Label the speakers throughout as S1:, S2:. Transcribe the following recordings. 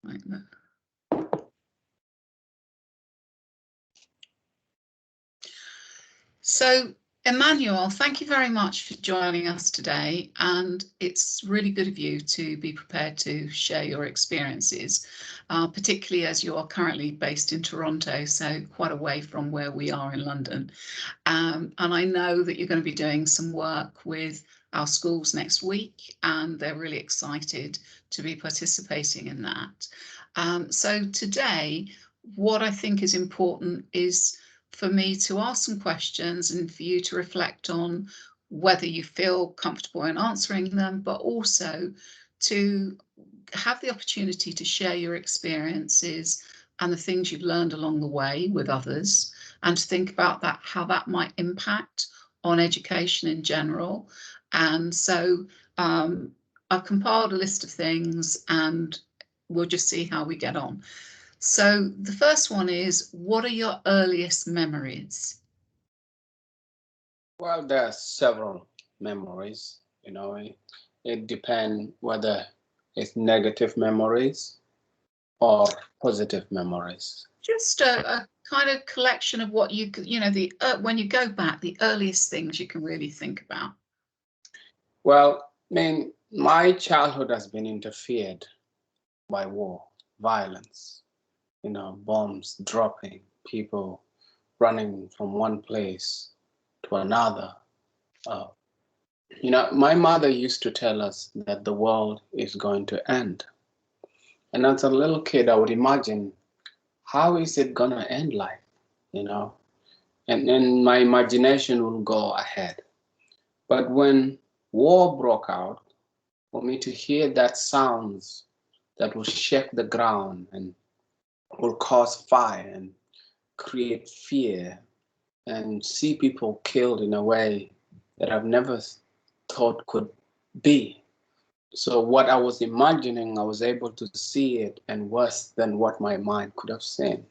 S1: like that. So, Emmanuel, thank you very much for joining us today, and it's really good of you to be prepared to share your experiences, particularly as you are currently based in Toronto, so quite away from where we are in London. And I know that you're going to be doing some work with our schools next week, and they're really excited to be participating in that. So today, what I think is important is for me to ask some questions and for you to reflect on whether you feel comfortable in answering them, but also to have the opportunity to share your experiences and the things you've learned along the way with others, and to think about that, how that might impact on education in general. And so I've compiled a list of things and we'll just see how we get on. So the first one is, what are your earliest memories?
S2: Well, there are several memories, you know, it depends whether it's negative memories or positive memories.
S1: Just a kind of collection of what you know, when you go back, the earliest things you can really think about.
S2: Well, I mean, my childhood has been interfered by war, violence, you know, bombs dropping, people running from one place to another. You know, my mother used to tell us that the world is going to end. And as a little kid, I would imagine, how is it going to end like, you know? And then my imagination will go ahead. But when war broke out, for me to hear that sounds that will shake the ground and will cause fire and create fear, and see people killed in a way that I've never thought could be. So what I was imagining, I was able to see it, and worse than what my mind could have seen.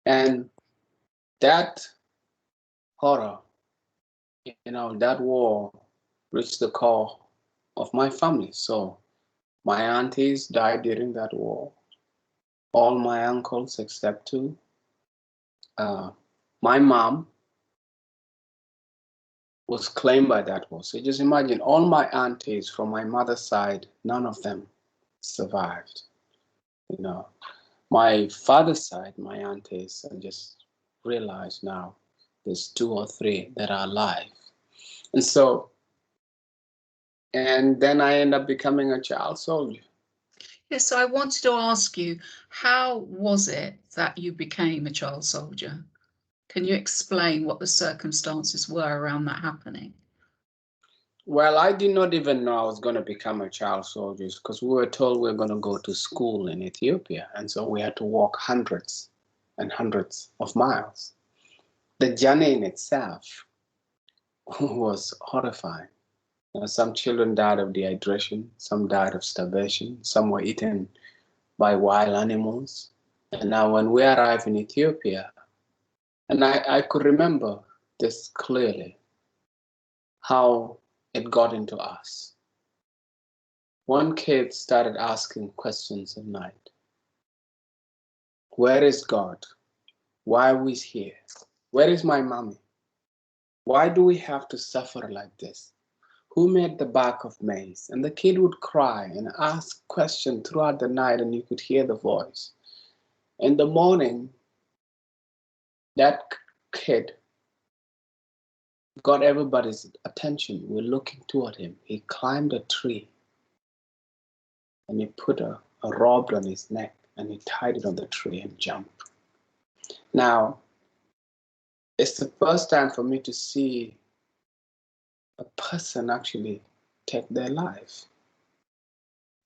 S2: And that horror, you know, that war reached the core of my family. So my aunties died during that war. All my uncles except two. My mom was claimed by that war. So just imagine, all my aunties from my mother's side, none of them survived. You know, my father's side, my aunties, I just realized now there's 2 or 3 that are alive. And so, and then I end up becoming a child soldier.
S1: Yes, so I wanted to ask you, how was it that you became a child soldier? Can you explain what the circumstances were around that happening?
S2: Well, I did not even know I was going to become a child soldier, because we were told we were going to go to school in Ethiopia. And so we had to walk hundreds and hundreds of miles. The journey in itself was horrifying. Some children died of dehydration, some died of starvation, some were eaten by wild animals. And now when we arrived in Ethiopia, and I could remember this clearly, how it got into us. One kid started asking questions at night. Where is God? Why are we here? Where is my mommy? Why do we have to suffer like this? Who made the bark of maize? And the kid would cry and ask questions throughout the night, and you could hear the voice. In the morning, that kid got everybody's attention. We're looking toward him. He climbed a tree and he put a rope on his neck and he tied it on the tree and jumped. Now, it's the first time for me to see a person actually take their life.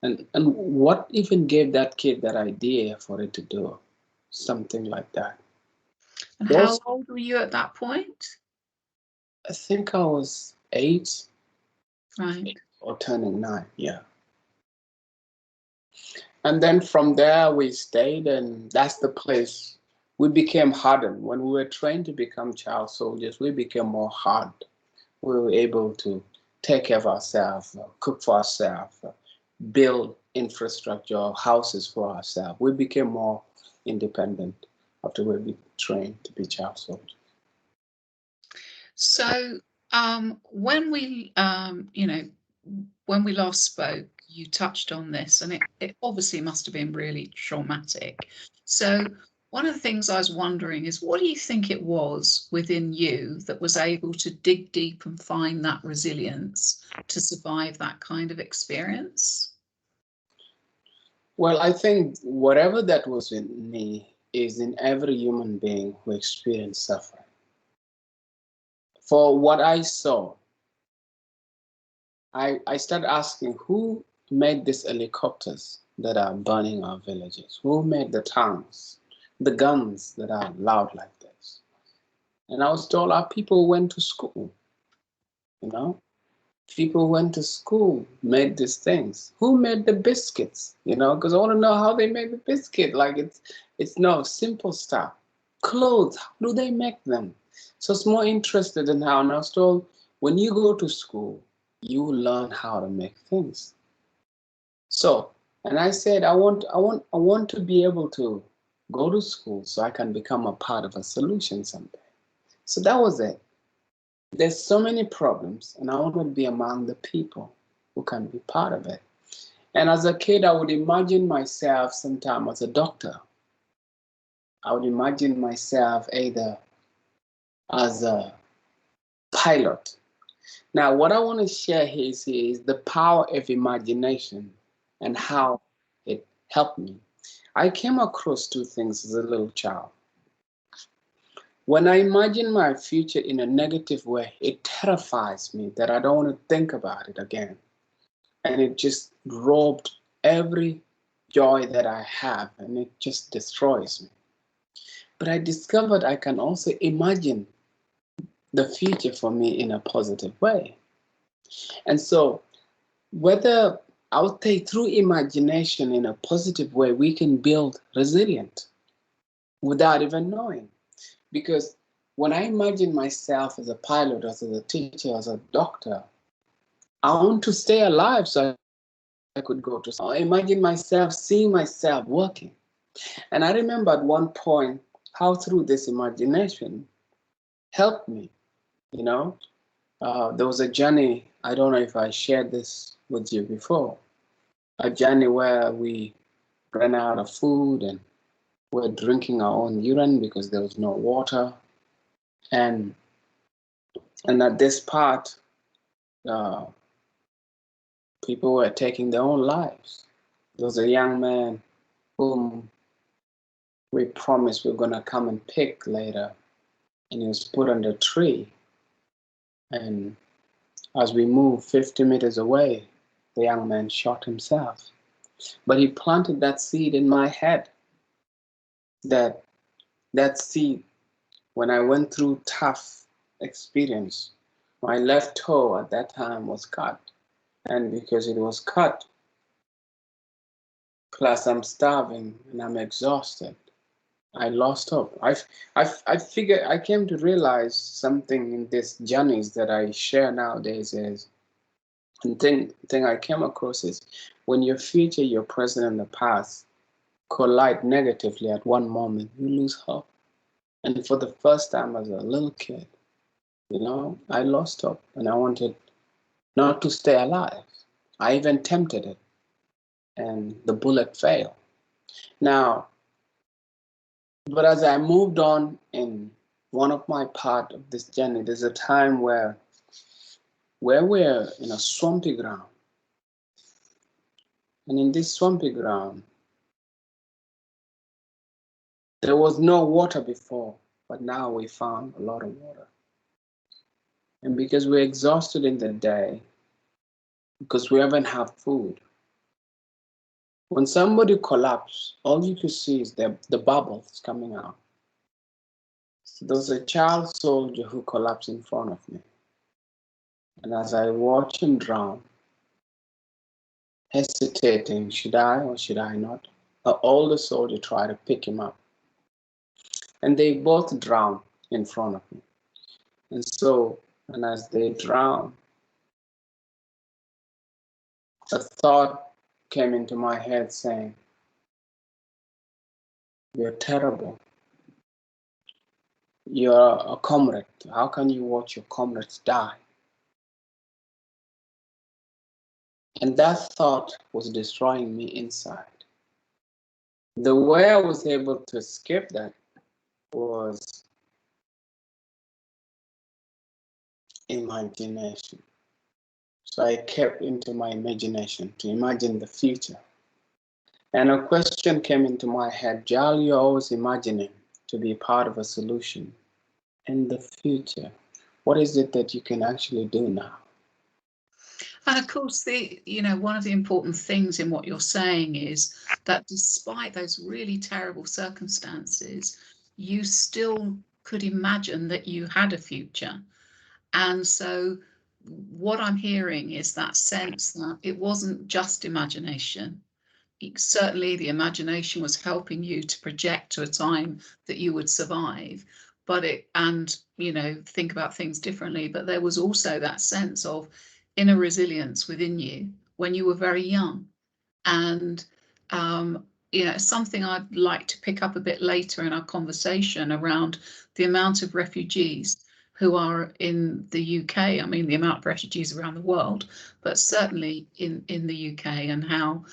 S2: And what even gave that kid that idea for it to do something like that?
S1: And how old were you at that point?
S2: I think I was 8.
S1: Right.
S2: Or turning 9, yeah. And then from there we stayed, and that's the place we became hardened. When we were trained to become child soldiers, we became more hard. We were able to take care of ourselves, cook for ourselves, build infrastructure or houses for ourselves. We became more independent after we were trained to be child soldiers.
S1: So when we, when we last spoke, you touched on this, and it obviously must have been really traumatic. So one of the things I was wondering is, what do you think it was within you that was able to dig deep and find that resilience to survive that kind of experience?
S2: Well, I think whatever that was in me is in every human being who experienced suffering. For what I saw, I started asking, who made these helicopters that are burning our villages? Who made the tanks, the guns that are loud like this? And I was told our people went to school, you know? People went to school, made these things. Who made the biscuits? Because I want to know how they made the biscuit. Like it's no simple stuff. Clothes, how do they make them? So it's more interested in how. And I was told, when you go to school, you learn how to make things. So, and I said, I want to be able to go to school so I can become a part of a solution someday. So that was it. There's so many problems, and I want to be among the people who can be part of it. And as a kid, I would imagine myself sometime as a doctor. I would imagine myself either as a pilot. Now, what I want to share here is the power of imagination and how it helped me. I came across two things as a little child. When I imagine my future in a negative way, it terrifies me that I don't want to think about it again. And it just robbed every joy that I have, and it just destroys me. But I discovered I can also imagine the future for me in a positive way. And so, whether I would say through imagination in a positive way, we can build resilience without even knowing. Because when I imagine myself as a pilot, as a teacher, as a doctor, I want to stay alive so I could go to school. I imagine myself, seeing myself working. And I remember at one point how through this imagination helped me, There was a journey, I don't know if I shared this with you before, a journey where we ran out of food and we're drinking our own urine because there was no water. And at this part, people were taking their own lives. There was a young man whom we promised we were going to come and pick later, and he was put under a tree. And as we moved 50 meters away, the young man shot himself. But he planted that seed in my head, that seed, when I went through tough experience, my left toe at that time was cut. And because it was cut, plus I'm starving and I'm exhausted, I lost hope. I figured, I came to realize something in these journeys that I share nowadays is, and thing I came across is, when your future, your present, and the past collide negatively at one moment, you lose hope. And for the first time as a little kid, I lost hope and I wanted not to stay alive. I even tempted it, and the bullet failed. Now, but as I moved on in one of my part of this journey, there's a time where we're in a swampy ground. And in this swampy ground, there was no water before, but now we found a lot of water. And because we're exhausted in the day, because we haven't had food, when somebody collapses, all you can see is the bubbles coming out. So there's a child soldier who collapsed in front of me. And as I watch him drown, hesitating, should I or should I not? An older soldier tried to pick him up. And they both drowned in front of me. And as they drowned, a thought came into my head saying, "You're terrible. You're a comrade. How can you watch your comrades die?" And that thought was destroying me inside. The way I was able to escape that was imagination. So I kept into my imagination to imagine the future. And a question came into my head, Jal, you're always imagining to be part of a solution in the future. What is it that you can actually do now?
S1: And of course, one of the important things in what you're saying is that despite those really terrible circumstances, you still could imagine that you had a future. And so what I'm hearing is that sense that it wasn't just imagination. Certainly the imagination was helping you to project to a time that you would survive, and think about things differently. But there was also that sense of inner resilience within you when you were very young. And something I'd like to pick up a bit later in our conversation around the amount of refugees who are in the UK. I mean, the amount of refugees around the world, but certainly in the UK, and how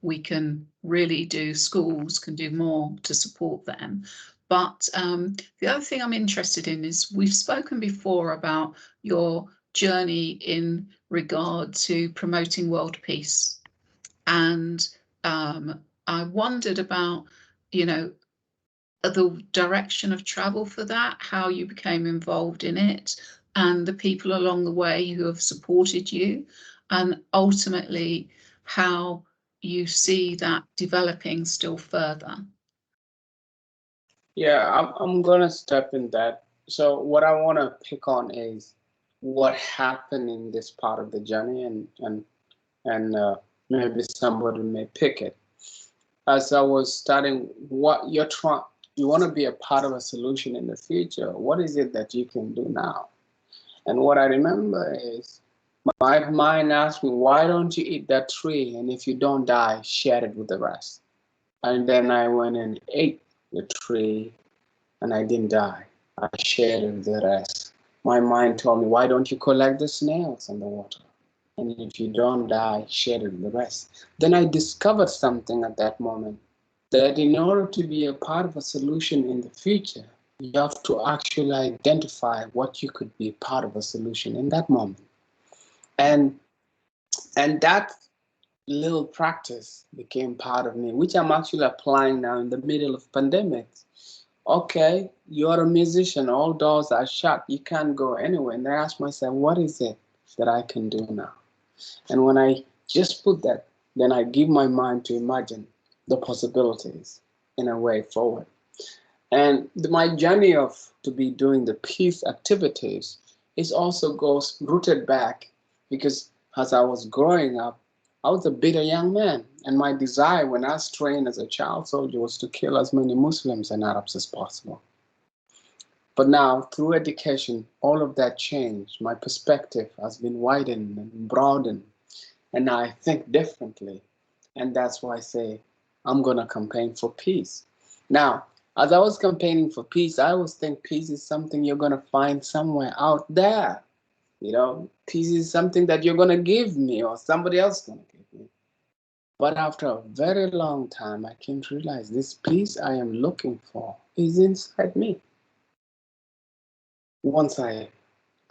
S1: we can really schools can do more to support them. But the other thing I'm interested in is, we've spoken before about your journey in regard to promoting world peace. And I wondered about, the direction of travel for that, how you became involved in it, and the people along the way who have supported you, and ultimately how you see that developing still further.
S2: Yeah, I'm gonna step in that. So what I want to pick on is what happened in this part of the journey, and maybe somebody may pick it. As I was studying, what you want to be a part of a solution in the future. What is it that you can do now? And what I remember is my mind asked me, why don't you eat that tree? And if you don't die, share it with the rest. And then I went and ate the tree, and I didn't die. I shared it with the rest. My mind told me, why don't you collect the snails in the water? And if you don't die, share it with the rest. Then I discovered something at that moment, that in order to be a part of a solution in the future, you have to actually identify what you could be part of a solution in that moment. And that little practice became part of me, which I'm actually applying now in the middle of pandemics. Okay, you're a musician, all doors are shut, you can't go anywhere. And I ask myself, what is it that I can do now? And when I just put that, then I give my mind to imagine the possibilities in a way forward. And my journey to be doing the peace activities is also goes rooted back, because as I was growing up, I was a bitter young man, and my desire when I was trained as a child soldier was to kill as many Muslims and Arabs as possible. But now, through education, all of that changed. My perspective has been widened and broadened, and now I think differently. And that's why I say I'm going to campaign for peace. Now, as I was campaigning for peace, I always think peace is something you're going to find somewhere out there. Peace is something that you're going to give me or somebody else is going to give me. But after a very long time, I came to realize this peace I am looking for is inside me. Once I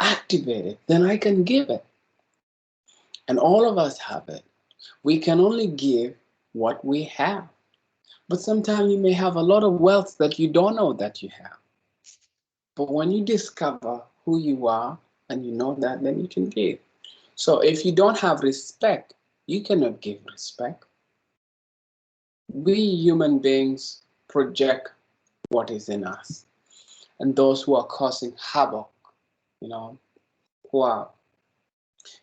S2: activate it, then I can give it. And all of us have it. We can only give what we have. But sometimes you may have a lot of wealth that you don't know that you have. But when you discover who you are and you know that, then you can give. So if you don't have respect, you cannot give respect. We human beings project what is in us. And those who are causing havoc, who are.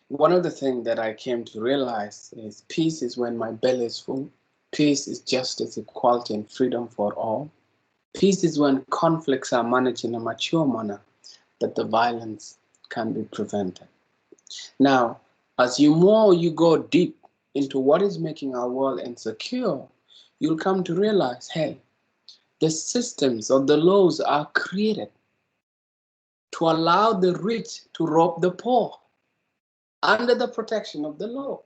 S2: One of the things that I came to realize is peace is when my belly is full. Peace is justice, equality, and freedom for all. Peace is when conflicts are managed in a mature manner, that the violence can be prevented. Now, as you go deep into what is making our world insecure, you'll come to realize, hey, the systems or the laws are created to allow the rich to rob the poor under the protection of the law.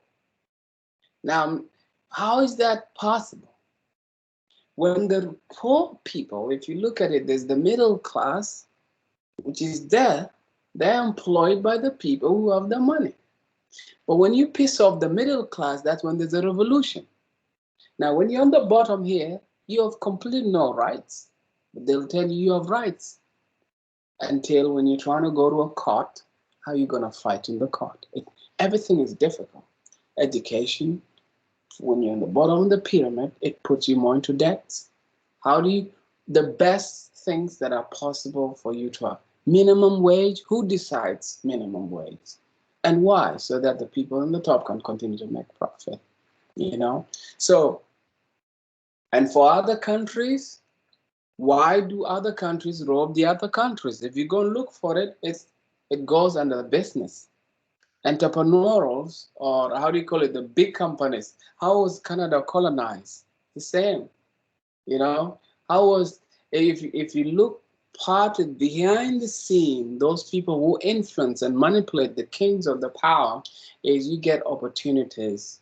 S2: Now, how is that possible? When the poor people, if you look at it, there's the middle class, which is there, they're employed by the people who have the money. But when you piss off the middle class, that's when there's a revolution. Now, when you're on the bottom here, you have completely no rights. But they'll tell you have rights until when you're trying to go to a court, how are you going to fight in the court? Everything is difficult. Education, when you're on the bottom of the pyramid, it puts you more into debts. How do you, the best things that are possible for you to have? Minimum wage, who decides minimum wage? And why? So that the people in the top can continue to make profit, you know? So, and for other countries, why do other countries rob the other countries? If you go and look for it, it goes under business. Entrepreneurs, or how do you call it, the big companies. How was Canada colonized? The same, you know? How was, if you look parted behind the scene, those people who influence and manipulate the kings of the power, is you get opportunities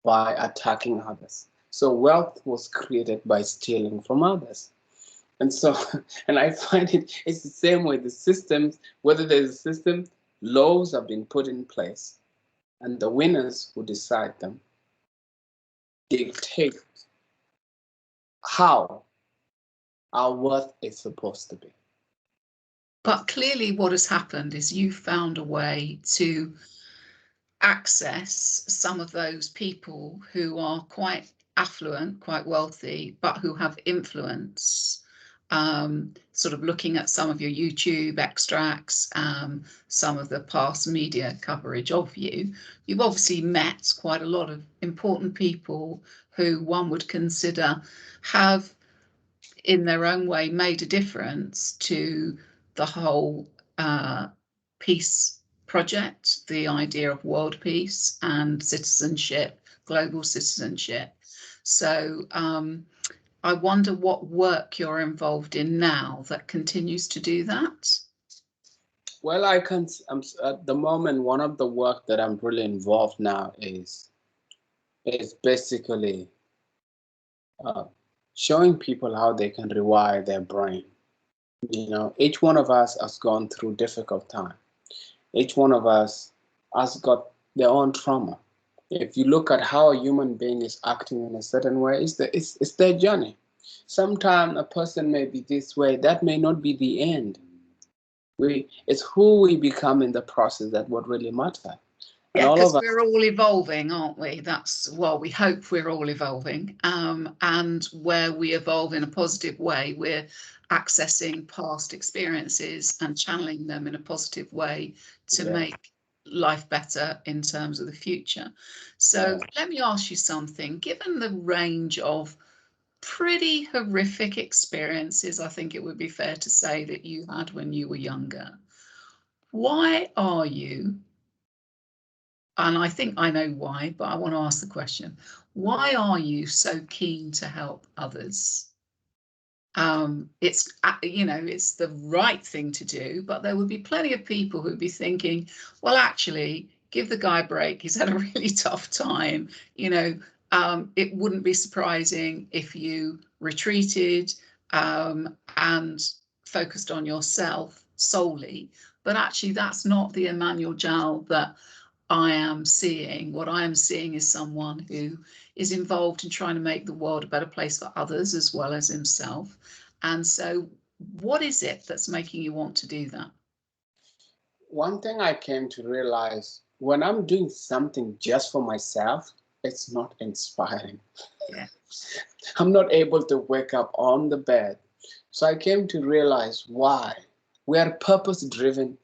S2: by attacking others. So wealth was created by stealing from others. And so, and I find it's the same way. The systems, whether there's a system, laws have been put in place, and the winners who decide them dictate how our worth is supposed to be.
S1: But clearly what has happened is you found a way to access some of those people who are quite affluent, quite wealthy, but who have influence. Sort of looking at some of your YouTube extracts, some of the past media coverage of you, you've obviously met quite a lot of important people who one would consider have, in their own way, made a difference to the whole peace project, the idea of world peace and citizenship, global citizenship. So I wonder what work you're involved in now that continues to do that.
S2: Well, at the moment, one of the work that I'm really involved now is basically showing people how they can rewire their brain. You know, each one of us has gone through difficult time. Each one of us has got their own trauma. If you look at how a human being is acting in a certain way, it's their journey. Sometimes a person may be this way, that may not be the end. It's who we become in the process that what really matters.
S1: Yeah, because we're all evolving, aren't we? That's, well, we hope we're all evolving. And where we evolve in a positive way, we're accessing past experiences and channeling them in a positive way to make life better in terms of the future. So let me ask you something. Given the range of pretty horrific experiences, I think it would be fair to say, that you had when you were younger, why are you, and I think I know why, but I want to ask the question, why are you so keen to help others? It's, you know, it's the right thing to do, but there would be plenty of people who'd be thinking, well, actually, give the guy a break. He's had a really tough time. You know, it wouldn't be surprising if you retreated and focused on yourself solely. But actually, that's not the Emmanuel Jal that I am seeing. What I am seeing is someone who is involved in trying to make the world a better place for others as well as himself. And so what is it that's making you want to do that?
S2: One thing I came to realize, when I'm doing something just for myself, it's not inspiring.
S1: Yeah.
S2: I'm not able to wake up on the bed. So I came to realize why. We are purpose-driven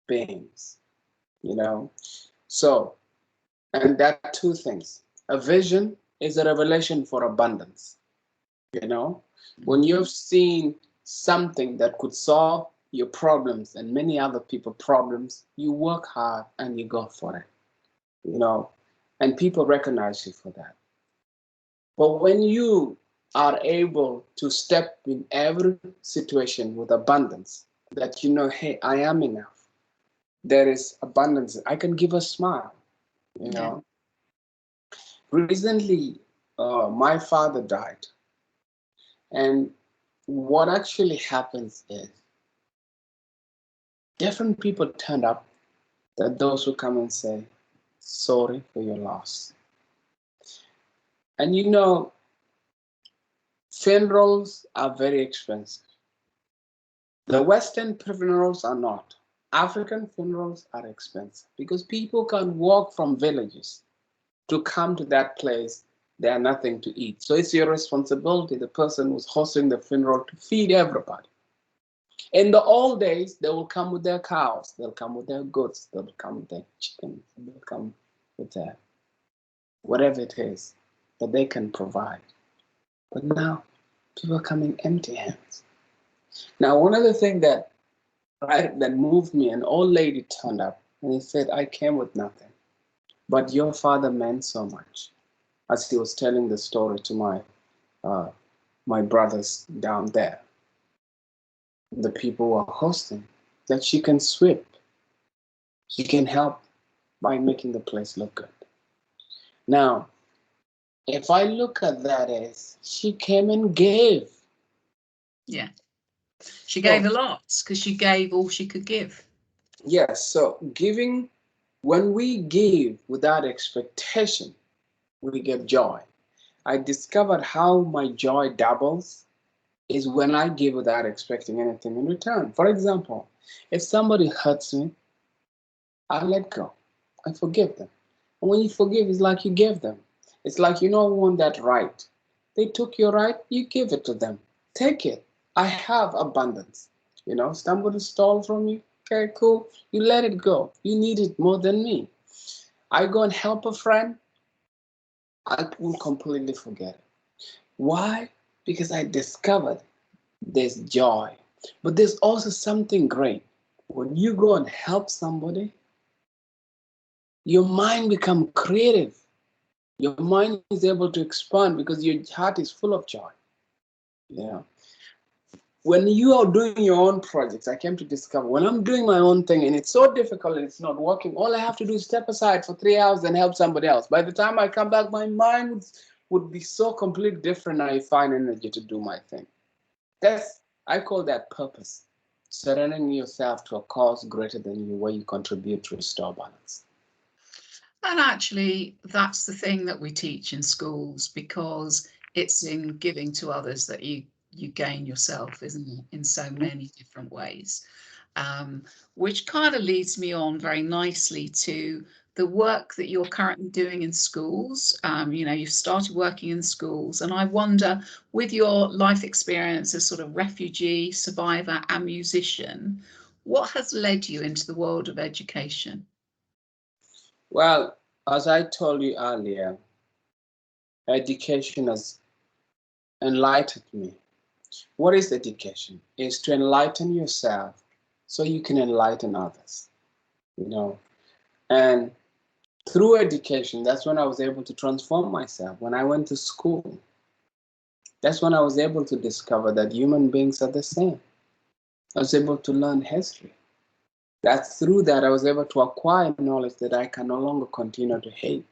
S2: beings, you know. So, and there are two things. A vision is a revelation for abundance, you know. When you've seen something that could solve your problems and many other people's problems, you work hard and you go for it, you know. and people recognize you for that. But when you are able to step in every situation with abundance, that you know, hey, I am enough. There is abundance. I can give a smile, you know. Recently, my father died. And what actually happens is different people turn up, that those who come and say, sorry for your loss. And you know, funerals are very expensive. The Western funerals are not. African funerals are expensive because people can walk from villages to come to that place. They are nothing to eat. So it's your responsibility, the person who's hosting the funeral, to feed everybody. In the old days, they will come with their cows, they'll come with their goats, they'll come with their chickens, they'll come with their whatever it is that they can provide. But now, people are coming empty hands. Now, one of the things that moved me, an old lady turned up and he said, I came with nothing, but your father meant so much. As he was telling the story to my brothers down there, the people who are hosting, that she can sweep, she can help by making the place look good. Now, if I look at that as she came and gave.
S1: Yeah. She gave a lot because she gave all she could give.
S2: Yes, so giving, when we give without expectation, we get joy. I discovered how my joy doubles is when I give without expecting anything in return. For example, if somebody hurts me, I let go. I forgive them. And when you forgive, it's like you gave them. It's like you don't want that right. They took your right, you give it to them. Take it. I have abundance. You know, somebody stole from you. Okay, cool. You let it go. You need it more than me. I go and help a friend. I will completely forget it. Why? Because I discovered there's joy. But there's also something great. When you go and help somebody, your mind becomes creative. Your mind is able to expand because your heart is full of joy. Yeah. When you are doing your own projects, I came to discover when I'm doing my own thing and it's so difficult and it's not working, all I have to do is step aside for 3 hours and help somebody else. By the time I come back, my mind would be so completely different. I find energy to do my thing. I call that purpose. Surrendering yourself to a cause greater than you, where you contribute to restore balance.
S1: And actually, that's the thing that we teach in schools, because it's in giving to others that you gain yourself, isn't it, in so many different ways. Which kind of leads me on very nicely to the work that you're currently doing in schools. You know, you've started working in schools, and I wonder, with your life experience as sort of refugee, survivor and musician, what has led you into the world of education?
S2: Well, as I told you earlier, education has enlightened me. What is education? It's to enlighten yourself so you can enlighten others, you know. And through education, that's when I was able to transform myself. When I went to school, that's when I was able to discover that human beings are the same. I was able to learn history. That's through that I was able to acquire knowledge that I can no longer continue to hate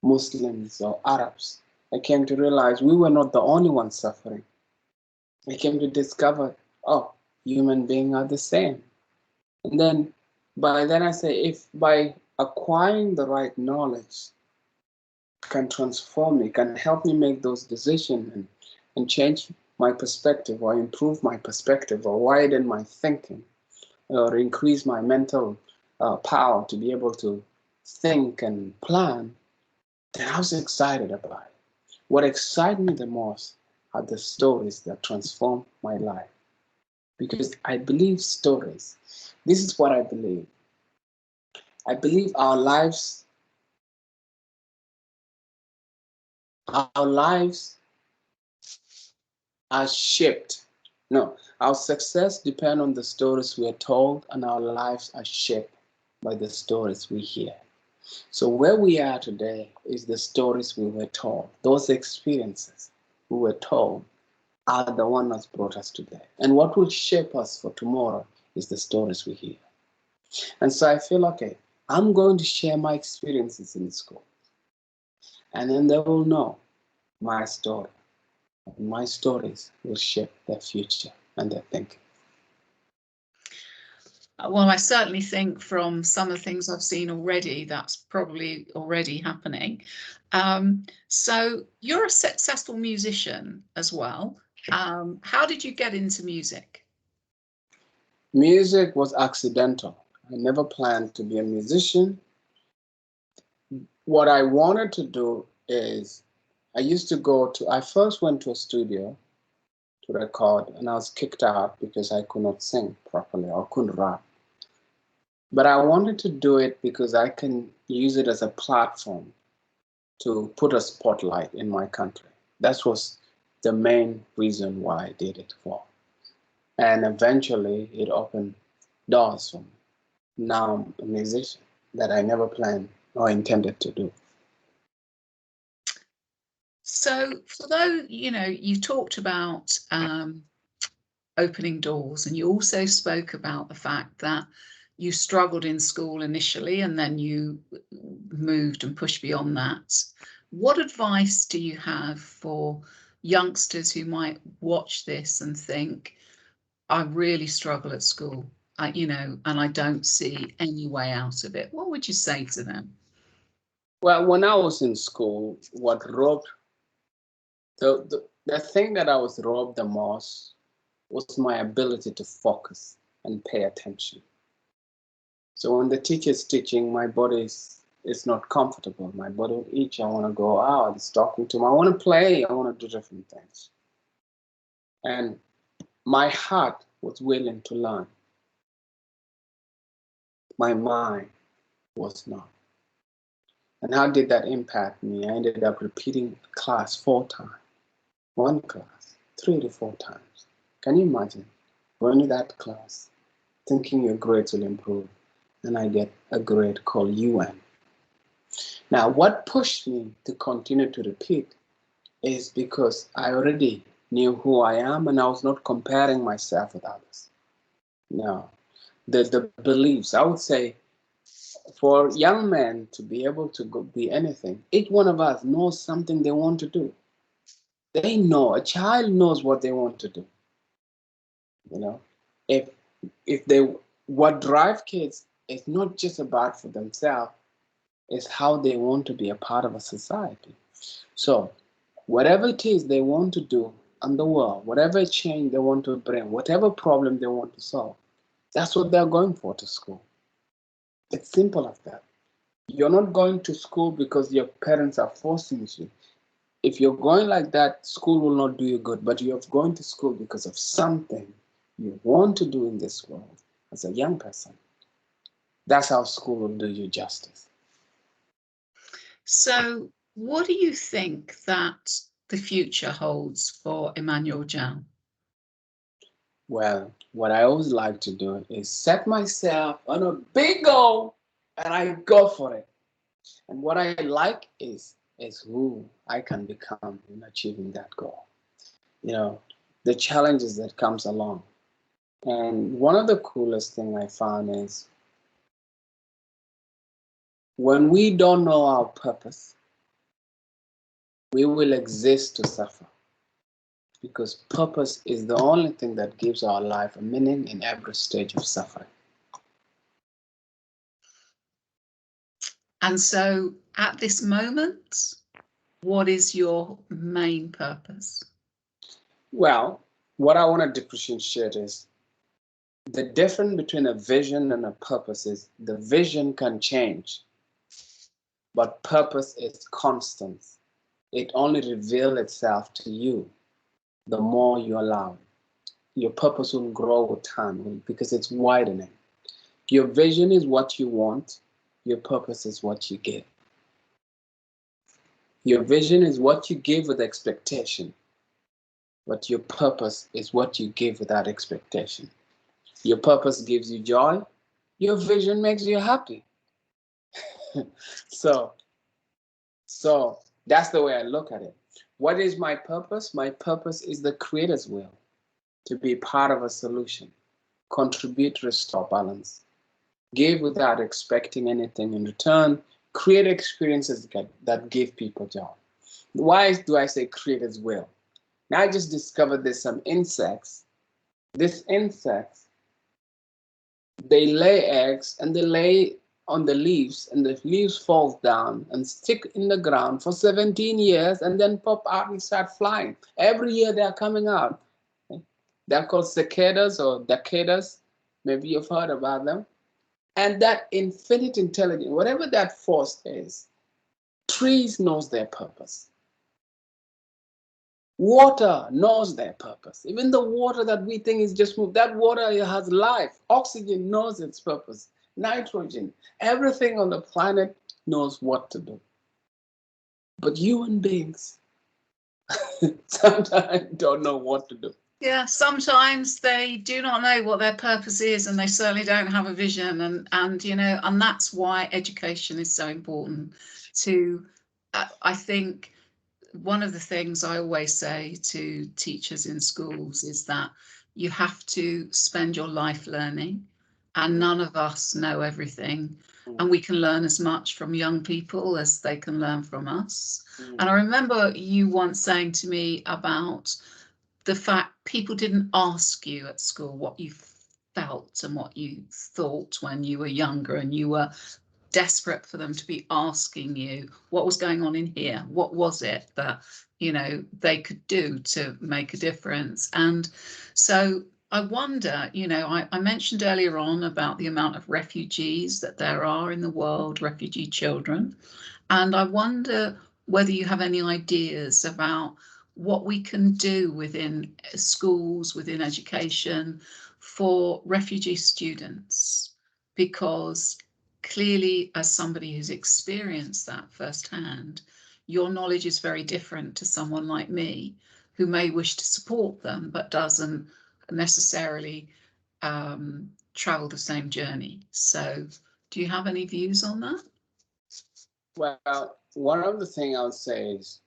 S2: Muslims or Arabs. I came to realize we were not the only ones suffering. I came to discover, oh, human beings are the same. And then by then I say, if by acquiring the right knowledge can transform me, can help me make those decisions and change my perspective or improve my perspective or widen my thinking or increase my mental power to be able to think and plan, then I was excited about it. What excited me the most are the stories that transform my life. Because I believe stories. This is what I believe. I believe our lives are shaped. No, our success depends on the stories we are told, and our lives are shaped by the stories we hear. So where we are today is the stories we were told. Those experiences we were told are the one that's brought us today. And what will shape us for tomorrow is the stories we hear. And so I feel, okay, I'm going to share my experiences in school. And then they will know my story. My stories will shape their future and their thinking.
S1: Well, I certainly think from some of the things I've seen already, that's probably already happening. So you're a successful musician as well. How did you get into music?
S2: Music was accidental. I never planned to be a musician. What I wanted to do is, I first went to a studio to record, and I was kicked out because I could not sing properly or couldn't rap. But I wanted to do it because I can use it as a platform to put a spotlight in my country. That was the main reason why I did it for. And eventually it opened doors for me. Now I'm a musician that I never planned or intended to do.
S1: So for those, you talked about opening doors, and you also spoke about the fact that you struggled in school initially and then you moved and pushed beyond that. What advice do you have for youngsters who might watch this and think, I really struggle at school, and I don't see any way out of it? What would you say to them?
S2: Well, when I was in school, the thing that I was robbed the most was my ability to focus and pay attention. So when the teacher's teaching, my body is not comfortable. My body will itch. I want to go out. It's talking to me. I want to play. I want to do different things. And my heart was willing to learn. My mind was not. And how did that impact me? I ended up repeating class 4 times. One class, 3 to 4 times. Can you imagine going to that class, thinking your grades will improve, and I get a grade called UN. Now, what pushed me to continue to repeat is because I already knew who I am and I was not comparing myself with others. No, the beliefs, I would say, for young men to be able to be anything, each one of us knows something they want to do. They know, a child knows what they want to do. If they, what drive kids is not just about for themselves, it's how they want to be a part of a society. So whatever it is they want to do in the world, whatever change they want to bring, whatever problem they want to solve, that's what they're going for to school. It's simple as that. You're not going to school because your parents are forcing you. If you're going like that, school will not do you good, but you're going to school because of something you want to do in this world as a young person. That's how school will do you justice.
S1: So what do you think that the future holds for Emmanuel Jal?
S2: Well, what I always like to do is set myself on a big goal and I go for it. And what I like is who I can become in achieving that goal. The challenges that comes along. And one of the coolest thing I found is when we don't know our purpose, we will exist to suffer. Because purpose is the only thing that gives our life a meaning in every stage of suffering.
S1: And so at this moment, what is your main purpose?
S2: Well, what I want to differentiate is the difference between a vision and a purpose is the vision can change, but purpose is constant. It only reveals itself to you the more you allow it. Your purpose will grow with time because it's widening. Your vision is what you want. Your purpose is what you give. Your vision is what you give with expectation, but your purpose is what you give without expectation. Your purpose gives you joy. Your vision makes you happy. So that's the way I look at it. What is my purpose? My purpose is the Creator's will, to be part of a solution, contribute, restore balance, give without expecting anything in return, create experiences that give people joy. Why do I say Creator's will? Now I just discovered there's some insects. These insects, they lay eggs and they lay on the leaves, and the leaves fall down and stick in the ground for 17 years and then pop out and start flying. Every year they are coming out. They're called cicadas or dacadas. Maybe you've heard about them. And that infinite intelligence, whatever that force is, trees knows their purpose. Water knows their purpose. Even the water that we think is just moved, that water has life. Oxygen knows its purpose. Nitrogen, everything on the planet knows what to do. But human beings sometimes don't know what to do.
S1: Yeah, sometimes they do not know what their purpose is, and they certainly don't have a vision. And you know, and that's why education is so important. To, I think, one of the things I always say to teachers in schools is that you have to spend your life learning, and none of us know everything, and we can learn as much from young people as they can learn from us. And I remember you once saying to me about the fact people didn't ask you at school what you felt and what you thought when you were younger, and you were desperate for them to be asking you what was going on in here. What was it that, you know, they could do to make a difference? And so I wonder, you know, I mentioned earlier on about the amount of refugees that there are in the world, refugee children. And I wonder whether you have any ideas about what we can do within schools, within education, for refugee students, because clearly, as somebody who's experienced that firsthand, your knowledge is very different to someone like me who may wish to support them but doesn't necessarily travel the same journey. So do you have any views on that?
S2: Well, one of the things I would say is,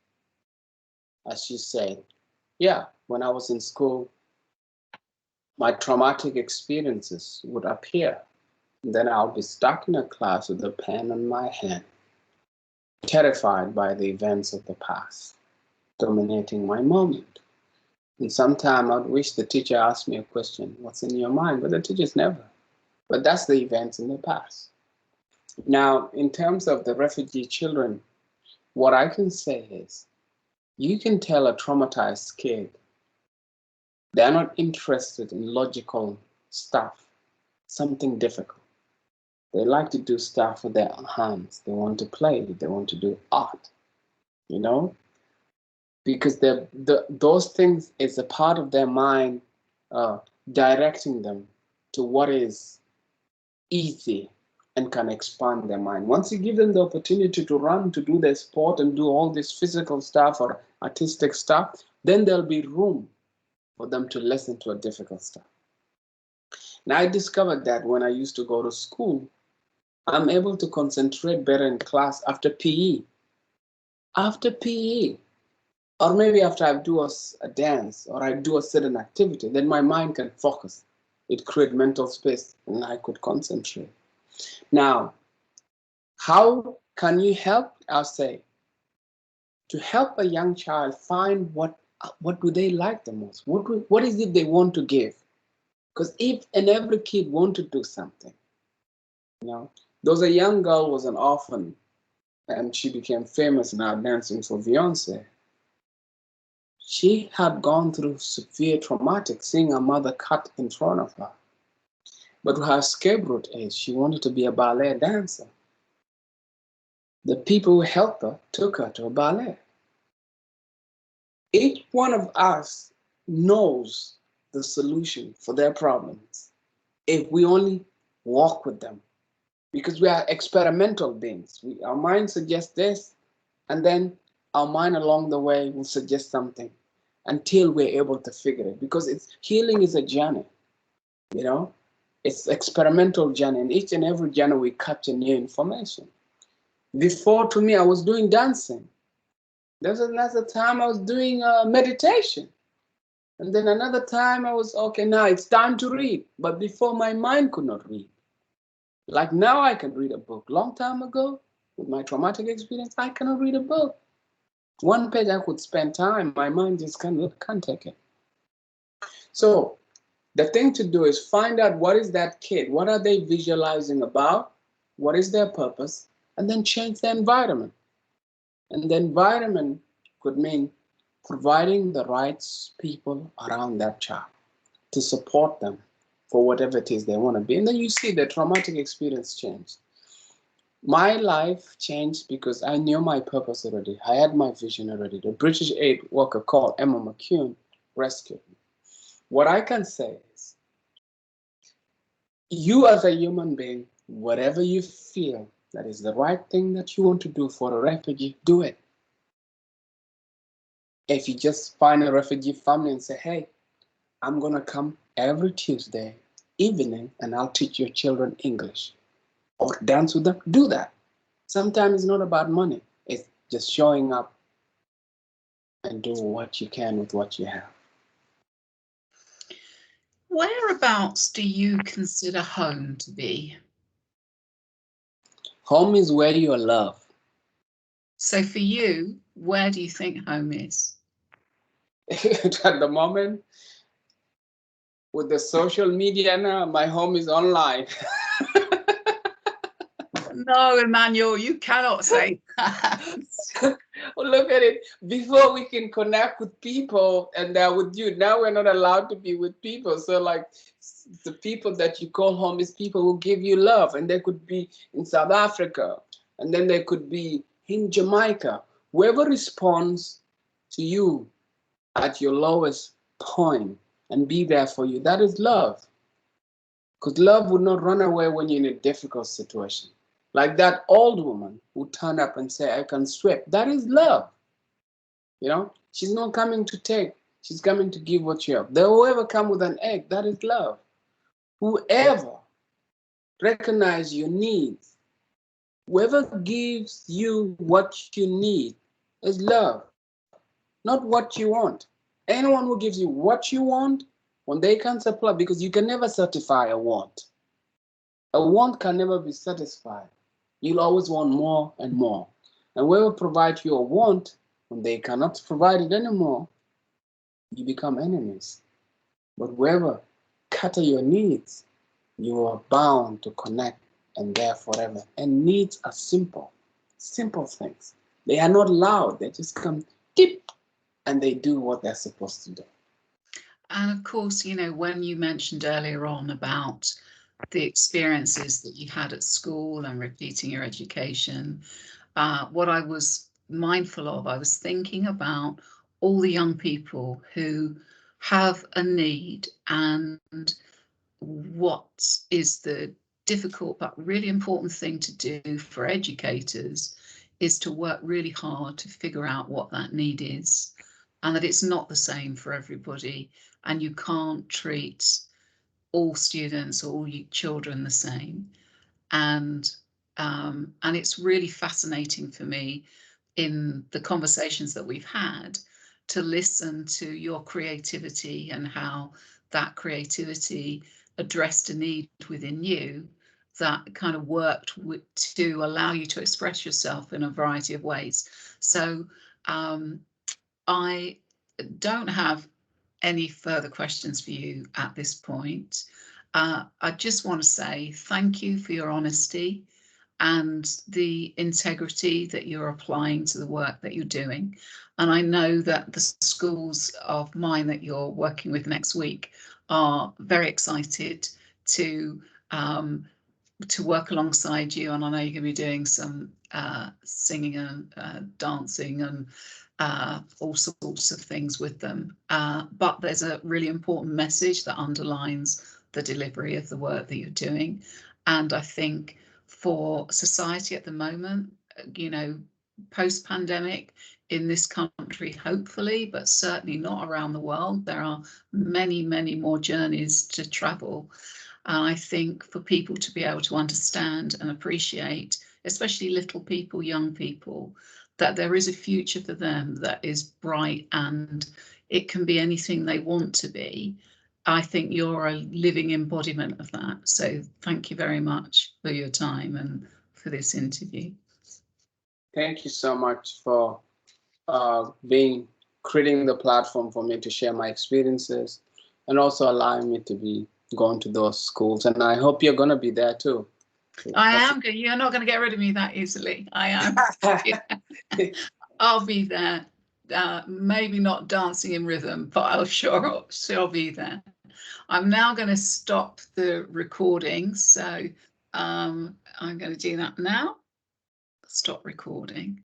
S2: as you said, yeah, when I was in school, my traumatic experiences would appear. And then I'll be stuck in a class with a pen in my hand, terrified by the events of the past, dominating my moment. And sometimes I'd wish the teacher asked me a question, what's in your mind? But the teacher's never. But that's the events in the past. Now, in terms of the refugee children, what I can say is, you can tell a traumatized kid they're not interested in logical stuff, something difficult. They like to do stuff with their hands. They want to play. They want to do art, you know, because those things is a part of their mind directing them to what is easy and can expand their mind. Once you give them the opportunity to run, to do their sport and do all this physical stuff or artistic stuff, then there'll be room for them to listen to a difficult stuff. Now, I discovered that when I used to go to school, I'm able to concentrate better in class after PE. After PE, or maybe after I do a dance or I do a certain activity, then my mind can focus. It creates mental space and I could concentrate. Now, how can you help? I'll say, to help a young child find what do they like the most? What is it they want to give? Because if and every kid want to do something, you know, there was a young girl was an orphan, and she became famous now dancing for Beyonce. She had gone through severe traumatic, seeing her mother cut in front of her. But her scapegoat is she wanted to be a ballet dancer. The people who helped her took her to a ballet. Each one of us knows the solution for their problems if we only walk with them, because we are experimental beings. Our mind suggests this, and then our mind along the way will suggest something until we're able to figure it, because healing is a journey, you know, it's experimental journey, and each and every journey we capture new information. Before, to me, I was doing dancing. There's another time I was doing meditation. And then another time I was, okay, now it's time to read. But before, my mind could not read. Like now I can read a book. Long time ago, with my traumatic experience, I cannot read a book. One page I could spend time, my mind just can't take it. So the thing to do is find out what is that kid, what are they visualizing about, what is their purpose, and then change the environment. And the environment could mean providing the right people around that child to support them for whatever it is they want to be. And then you see the traumatic experience change. My life changed because I knew my purpose already. I had my vision already. The British aid worker called Emma McCune rescued me. What I can say is, you as a human being, whatever you feel that is the right thing that you want to do for a refugee, do it. If you just find a refugee family and say, hey, I'm going to come every Tuesday evening and I'll teach your children English or dance with them, do that. Sometimes it's not about money. It's just showing up and do what you can with what you have.
S1: Whereabouts do you consider home to be?
S2: Home is where you are loved.
S1: So for you, where do you think home is?
S2: At the moment, with the social media now, my home is online.
S1: No, Emmanuel, you cannot say that.
S2: Well, look at it. Before we can connect with people and with you, now we're not allowed to be with people. So like the people that you call home is people who give you love, and they could be in South Africa, and then they could be in Jamaica. Whoever responds to you at your lowest point and be there for you, that is love. Because love would not run away when you're in a difficult situation. Like that old woman who turned up and said, I can sweep. That is love. You know, she's not coming to take. She's coming to give what you have. Whoever come with an egg, that is love. Whoever recognize your needs, whoever gives you what you need is love, not what you want. Anyone who gives you what you want, when they can supply, because you can never satisfy a want. A want can never be satisfied. You'll always want more and more. And whoever provides you a want, when they cannot provide it anymore, you become enemies. But whoever cater your needs, you are bound to connect and there forever. And needs are simple, simple things. They are not loud. They just come deep and they do what they're supposed to do.
S1: And of course, you know, when you mentioned earlier on about the experiences that you had at school and repeating your education, what I was mindful of, I was thinking about all the young people who have a need, and what is the difficult but really important thing to do for educators is to work really hard to figure out what that need is, and that it's not the same for everybody, and you can't treat all students or all children the same. And it's really fascinating for me in the conversations that we've had to listen to your creativity and how that creativity addressed a need within you that kind of worked to allow you to express yourself in a variety of ways. So I don't have any further questions for you at this point. I just want to say thank you for your honesty and the integrity that you're applying to the work that you're doing. And I know that the schools of mine that you're working with next week are very excited to work alongside you. And I know you're going to be doing some singing and dancing and all sorts of things with them. But there's a really important message that underlines the delivery of the work that you're doing. And I think for society at the moment, you know, post-pandemic in this country, hopefully, but certainly not around the world, there are many, many more journeys to travel. And I think for people to be able to understand and appreciate especially little people, young people, that there is a future for them that is bright and it can be anything they want to be. I think you're a living embodiment of that. So thank you very much for your time and for this interview.
S2: Thank you so much for creating the platform for me to share my experiences and also allowing me to be going to those schools. And I hope you're going to be there too.
S1: I am. You're not going to get rid of me that easily. I am. I'll be there. Maybe not dancing in rhythm, but I'll sure be there. I'm now going to stop the recording. So I'm going to do that now. Stop recording.